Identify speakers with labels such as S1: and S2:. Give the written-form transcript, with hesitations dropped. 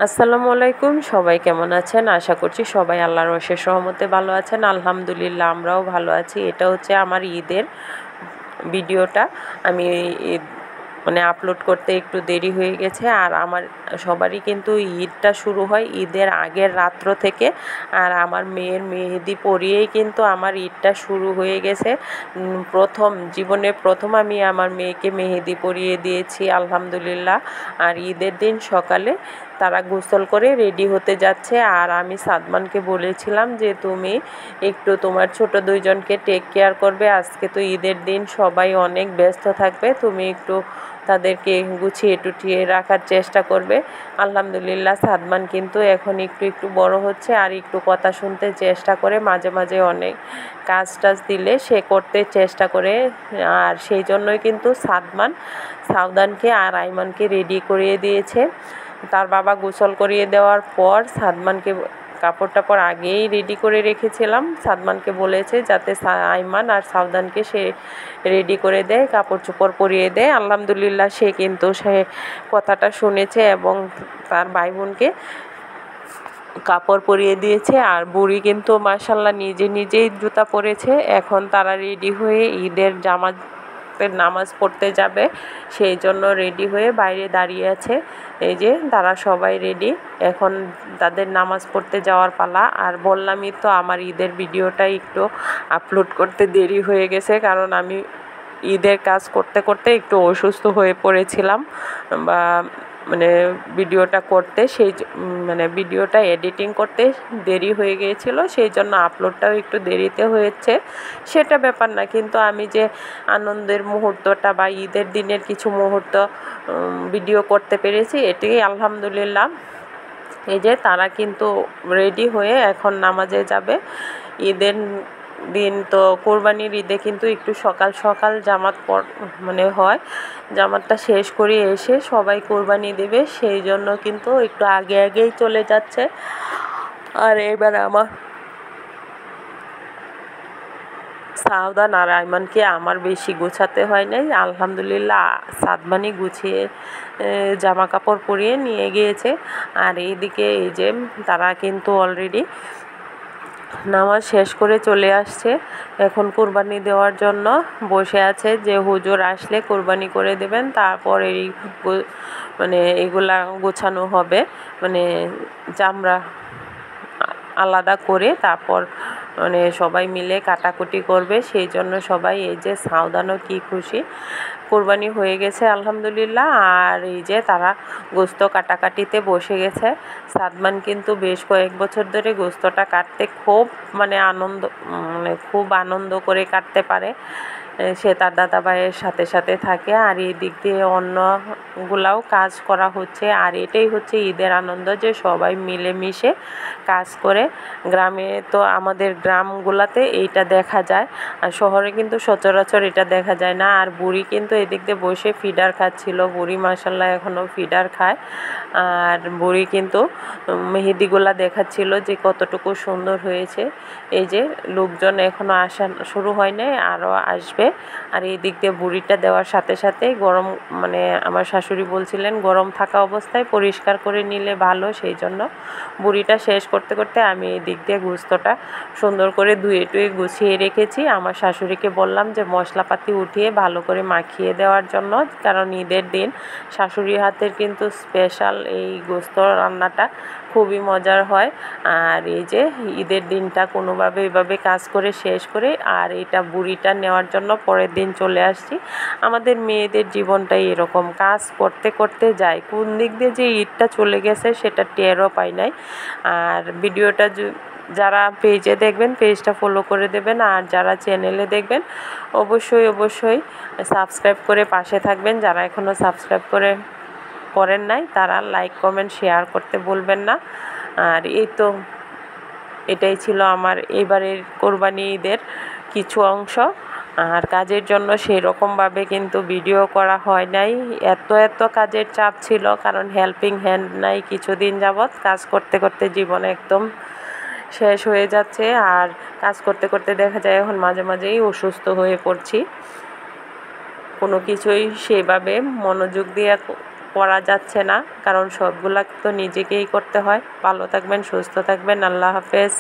S1: আসসালামু আলাইকুম। সবাই কেমন আছেন? আশা করছি সবাই আল্লাহর অশেষ রহমতে ভালো আছেন। আলহামদুলিল্লাহ আমরাও ভালো আছি। এটা হচ্ছে আমার ঈদের ভিডিওটা। আমি ঈদ আপলোড করতে একটু দেরি হয়ে গেছে। আর আমার সবারই কিন্তু ঈদটা শুরু হয় ঈদের আগের রাত্র থেকে। আর আমার মেয়ের মেহেদি পরিয়েই কিন্তু আমার ঈদটা শুরু হয়ে গেছে। জীবনে প্রথম আমি আমার মেয়েকে মেহেদি পরিয়ে দিয়েছি আলহামদুলিল্লাহ। আর ঈদের দিন সকালে তারা গোসল করে রেডি হতে যাচ্ছে। আর আমি সাদমানকে বলেছিলাম যে তুমি একটু তোমার ছোট দুইজনকে টেক কেয়ার করবে। আজকে তো ঈদের দিন, সবাই অনেক ব্যস্ত থাকবে, তুমি একটু তাদেরকে গুছিয়ে টুটিয়ে রাখার চেষ্টা করবে। আলহামদুলিল্লাহ সাদমান কিন্তু এখন একটু একটু বড় হচ্ছে আর একটু কথা শুনতে চেষ্টা করে, মাঝে মাঝে অনেক কাজ টাজ দিলে সে করতে চেষ্টা করে। আর সেই জন্যই কিন্তু সাউদানকে আর আইমানকে রেডি করিয়ে দিয়েছে। তার বাবা গোসল করিয়ে দেওয়ার পর সাদমানকে কাপড় টাপড় আগেই রেডি করে রেখেছিলাম। সাদমানকে বলেছে যাতে আইমান আর সাউদানকে সে রেডি করে দেয়, কাপড় চোপড় পরিয়ে দেয়। আলহামদুলিল্লাহ সে কথাটা শুনেছে এবং তার ভাই বোনকে কাপড় পরিয়ে দিয়েছে। আর বুড়ি কিন্তু মাশাল্লাহ নিজেই জুতা পরেছে। এখন তারা রেডি হয়ে ঈদের নামাজ পড়তে যাবে, সেই জন্য রেডি হয়ে বাইরে দাঁড়িয়ে আছে। এই যে তারা সবাই রেডি, এখন তাদের নামাজ পড়তে যাওয়ার পালা। আর বললামই তো আমার ঈদের ভিডিওটা একটু আপলোড করতে দেরি হয়ে গেছে, কারণ আমি ঈদের কাজ করতে করতে একটু অসুস্থ হয়ে পড়েছিলাম। বা ভিডিওটা করতে ভিডিওটা এডিটিং করতে দেরি হয়ে গিয়েছিল, সেই জন্য আপলোডটাও একটু দেরিতে হয়েছে। সেটা ব্যাপার না, কিন্তু আমি যে আনন্দের মুহূর্তটা বা ঈদের দিনের কিছু মুহূর্ত ভিডিও করতে পেরেছি, এটাই আলহামদুলিল্লাহ। এই যে তারা কিন্তু রেডি হয়ে এখন নামাজে যাবে। ঈদের দিন তো কোরবানির ঈদে কিন্তু একটু সকাল সকাল জামাত হয়, জামাতটা শেষ করে এসে সবাই কোরবানি দেবে, সেই জন্য কিন্তু একটু আগেই চলে যাচ্ছে। আর এবার আমার সাউদান আর আইমানকে আমার বেশি গোছাতে হয় নাই, আলহামদুলিল্লাহ সাদমানই গুছিয়ে জামা কাপড় পরিয়ে নিয়ে গিয়েছে। আর এইদিকে এই যে তারা কিন্তু অলরেডি নামাজ শেষ করে চলে আসছে, এখন কোরবানি দেওয়ার জন্য বসে আছে যে হুজুর আসলে কোরবানি করে দেবেন। তারপর এগুলা গোছানো হবে, চামড়া আলাদা করে তারপর সবাই মিলে কাটাকুটি করবে, সেই জন্য সবাই এই যে সাউদানও কি খুশি, কোরবানি হয়ে গেছে আলহামদুলিল্লাহ। আর এই যে তারা গোস্ত কাটাকাটিতে বসে গেছে। সাদমান কিন্তু বেশ কয়েক বছর ধরে গোস্তটা কাটতে খুব আনন্দ করে কাটতে পারে। সে তার দাদা ভাইয়ের সাথে সাথে থাকে, আর এই দিক দিয়ে অন্যগুলাও কাজ করা হচ্ছে। আর এটাই হচ্ছে ঈদের আনন্দ, যে সবাই মিলেমিশে কাজ করে। গ্রামে তো আমাদের গ্রামগুলাতে এইটা দেখা যায়, আর শহরে কিন্তু সচরাচর এটা দেখা যায় না। আর বুড়ি কিন্তু এদিক দিয়ে বসে ফিডার খাচ্ছিল, বুড়ি মাশাল্লাহ এখনও ফিডার খায়। আর বুড়ি কিন্তু মেহেদিগুলা দেখাচ্ছিল যে কতটুকু সুন্দর হয়েছে। এই যে লোকজন এখনও আসা শুরু হয় নাই, আরও আসবে। আর এই দিক দিয়ে বুড়িটা দেওয়ার সাথে সাথেই গরম আমার শাশুড়ি বলছিলেন গরম থাকা অবস্থায় পরিষ্কার করে নিলে ভালো, সেই জন্য বুড়িটা শেষ করতে করতে আমি এই দিক দিয়ে গোস্তটা সুন্দর করে ধুয়ে টুয়ে গুছিয়ে রেখেছি। আমার শাশুড়িকে বললাম যে মশলাপাতি উঠিয়ে ভালো করে মাখিয়ে দেওয়ার জন্য, কারণ ঈদের দিন শাশুড়ির হাতের কিন্তু স্পেশাল এই গোস্ত রান্নাটা খুবই মজার হয়। আর এই যে ঈদের দিনটা কোনোভাবে এভাবে কাজ করে শেষ করে আর এটা বুড়িটা নেওয়ার জন্য পরের দিন চলে আসছি। আমাদের মেয়েদের জীবনটাই এরকম, কাজ করতে করতে যায়, কোন দিক দিয়ে যে ঈদটা চলে গেছে সেটা টেরও পাই নাই। আর ভিডিওটা যারা পেজে দেখবেন পেজটা ফলো করে দেবেন, আর যারা চ্যানেলে দেখবেন অবশ্যই সাবস্ক্রাইব করে পাশে থাকবেন। যারা এখনও সাবস্ক্রাইব করেন নাই তারা লাইক কমেন্ট শেয়ার করতে ভুলবেন না। আর এই তো এটাই ছিল আমার এবারের কোরবানি ঈদের কিছু অংশ। আর কাজের জন্য সেই রকমভাবে কিন্তু ভিডিও করা হয় নাই, এত কাজের চাপ ছিল, কারণ হেল্পিং হ্যান্ড নাই কিছুদিন যাবৎ। কাজ করতে করতে জীবন একদম শেষ হয়ে যাচ্ছে, আর কাজ করতে করতে দেখা যায় এখন মাঝে মাঝেই অসুস্থ হয়ে পড়ছি, কোনো কিছুই সেভাবে মনোযোগ দিয়ে করা যাচ্ছে না, কারণ সবগুলা তো নিজেকেই করতে হয়। ভালো থাকবেন, সুস্থ থাকবেন, আল্লাহ হাফেজ।